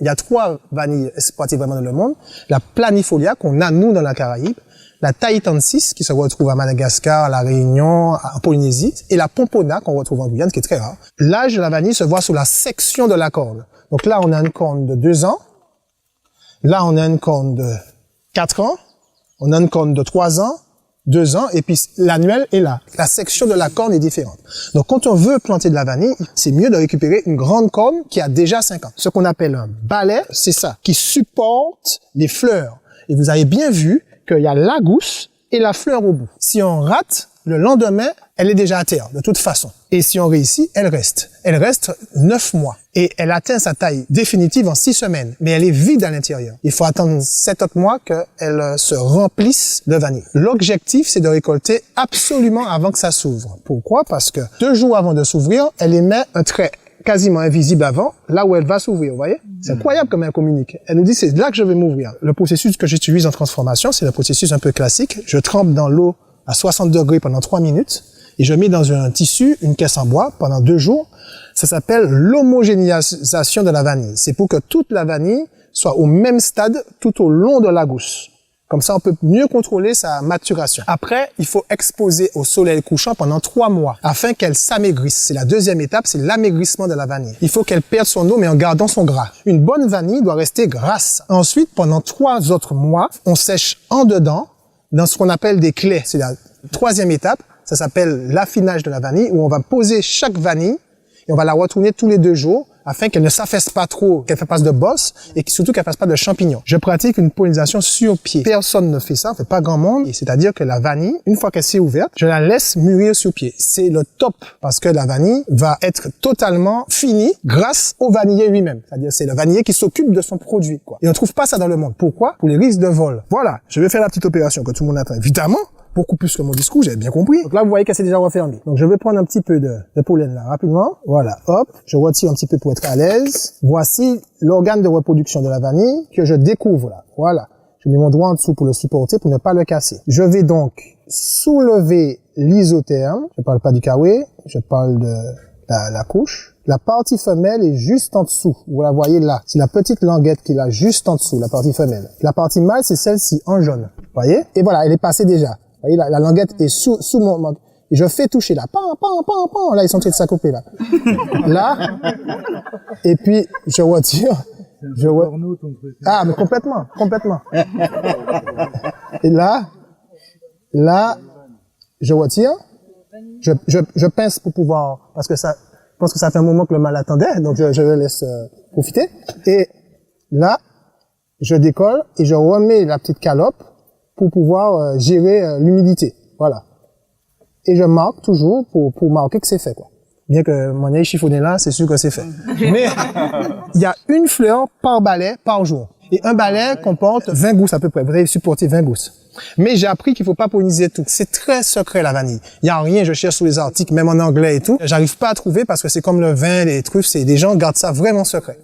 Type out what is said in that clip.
Il y a 3 vanilles exploitées vraiment dans le monde. La planifolia, qu'on a nous dans la Caraïbe, la tahitensis, qui se retrouve à Madagascar, à La Réunion, en Polynésie, et la pompona, qu'on retrouve en Guyane, qui est très rare. L'âge de la vanille se voit sous la section de la corne. Donc là, on a une corne de 2 ans. Là, on a une corne de 4 ans. On a une corne de 3 ans, 2 ans, et puis l'annuel est là. La section de la corne est différente. Donc, quand on veut planter de la vanille, c'est mieux de récupérer une grande corne qui a déjà 5 ans. Ce qu'on appelle un balai, c'est ça, qui supporte les fleurs. Et vous avez bien vu qu'il y a la gousse et la fleur au bout. Si on rate, le lendemain, elle est déjà à terre, de toute façon. Et si on réussit, elle reste. Elle reste 9 mois. Et elle atteint sa taille définitive en 6 semaines. Mais elle est vide à l'intérieur. Il faut attendre 7 autres mois qu'elle se remplisse de vanille. L'objectif, c'est de récolter absolument avant que ça s'ouvre. Pourquoi? Parce que 2 jours avant de s'ouvrir, elle émet un trait quasiment invisible avant, là où elle va s'ouvrir, vous voyez? C'est incroyable comment elle communique. Elle nous dit, c'est là que je vais m'ouvrir. Le processus que j'utilise en transformation, c'est le processus un peu classique. Je trempe dans l'eau à 60 degrés pendant 3 minutes et je mets dans un tissu, une caisse en bois, pendant 2 jours. Ça s'appelle l'homogénéisation de la vanille. C'est pour que toute la vanille soit au même stade tout au long de la gousse. Comme ça, on peut mieux contrôler sa maturation. Après, il faut exposer au soleil couchant pendant 3 mois afin qu'elle s'amaigrisse. C'est la deuxième étape, c'est l'amaigrissement de la vanille. Il faut qu'elle perde son eau, mais en gardant son gras. Une bonne vanille doit rester grasse. Ensuite, pendant 3 autres mois, on sèche en dedans dans ce qu'on appelle des clés. C'est la 3e étape. Ça s'appelle l'affinage de la vanille, où on va poser chaque vanille et on va la retourner tous les 2 jours afin qu'elle ne s'affaisse pas trop, qu'elle ne fasse pas de bosse et surtout qu'elle ne fasse pas de champignons. Je pratique une pollinisation sur pied. Personne ne fait ça, on fait pas grand monde. Et c'est-à-dire que la vanille, une fois qu'elle s'est ouverte, je la laisse mûrir sur pied. C'est le top parce que la vanille va être totalement finie grâce au vanillé lui-même. C'est-à-dire c'est le vanillé qui s'occupe de son produit, quoi. Et on trouve pas ça dans le monde. Pourquoi? Pour les risques de vol. Voilà. Je vais faire la petite opération que tout le monde attend. Évidemment. Beaucoup plus que mon discours, j'avais bien compris. Donc là, vous voyez qu'elle s'est déjà refermée. Donc je vais prendre un petit peu de pollen là, rapidement. Voilà, hop, je retire un petit peu pour être à l'aise. Voici l'organe de reproduction de la vanille que je découvre là. Voilà, je mets mon doigt en dessous pour le supporter, pour ne pas le casser. Je vais donc soulever l'isotherme. Je parle pas du kawé, je parle de la couche. La partie femelle est juste en dessous. Vous la voyez là. C'est la petite languette qui est là, juste en dessous, la partie femelle. La partie mâle, c'est celle-ci, en jaune. Vous voyez? Et voilà, elle est passée déjà. Vous voyez, la languette est sous mon... Et je fais toucher là. Pan, pan, pan, pan. Là, ils sont en train de s'accouper là. Là. Et puis, je retire. Ah, mais complètement, complètement. Et là, je retire. Je pince pour pouvoir... Parce que ça... Je pense que ça fait un moment que le mâle attendait. Donc, je le laisse profiter. Et là, je décolle et je remets la petite calope pour pouvoir gérer l'humidité. Voilà. Et je marque toujours pour marquer que c'est fait, quoi. Bien que mon œil chiffonné là, c'est sûr que c'est fait. Mais il y a une fleur par balai par jour. Et un balai comporte 20 gousses à peu près. Vous allez supporter 20 gousses. Mais j'ai appris qu'il faut pas polliniser tout. C'est très secret, la vanille. Il y a rien, je cherche sous les articles, même en anglais et tout. J'arrive pas à trouver parce que c'est comme le vin, les truffes, les gens gardent ça vraiment secret.